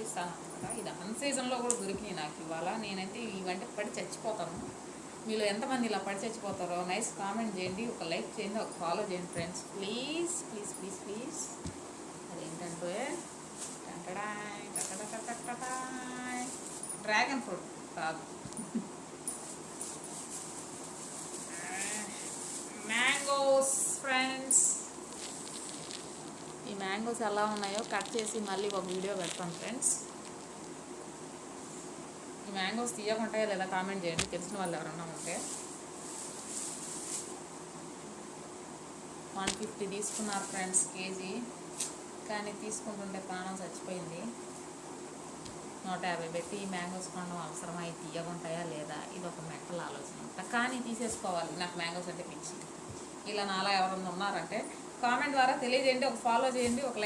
ఇస్తాను అనమాట. ఇది అన్ సీజన్లో కూడా దొరికినాయి నాకు ఇవాళ. నేనైతే ఇవంటే పడి చచ్చిపోతాను. మీలో ఎంతమంది ఇలా పడి చచ్చిపోతారో నైస్ కామెంట్ చేయండి, ఒక లైక్ చేయండి, ఒక ఫాలో చేయండి friends, please please please please. అదేంటంటే డ్రాగన్ ఫ్రూట్ కాదు, మ్యాంగోస్ ఫ్రెండ్స్. ఈ మ్యాంగోస్ ఎలా ఉన్నాయో కట్ చేసి మళ్ళీ ఒక వీడియో పెడతాను ఫ్రెండ్స్. ఈ మ్యాంగోస్ తీయకుంటాయో లేదా కామెంట్ చేయండి, తెలిసిన వాళ్ళు ఎవరన్నా ఉంటే. 150 తీసుకున్నారు ఫ్రెండ్స్ కేజీ, కానీ తీసుకుంటుంటే ప్రాణం చచ్చిపోయింది. 150 పెట్టి ఈ మ్యాంగోస్ కొనడం అవసరమా? ఇది తీయకుంటాయా లేదా? ఇది ఒక మెంటల్ ఆలోచన. కానీ తీసేసుకోవాలి, నాకు మ్యాంగోస్ అంటే పిచ్చి. ఇలా నాలా ఎవరన్నా ఉన్నారంటే కామెంట్ ద్వారా తెలియజేయండి, ఒక ఫాలో చేయండి, ఒక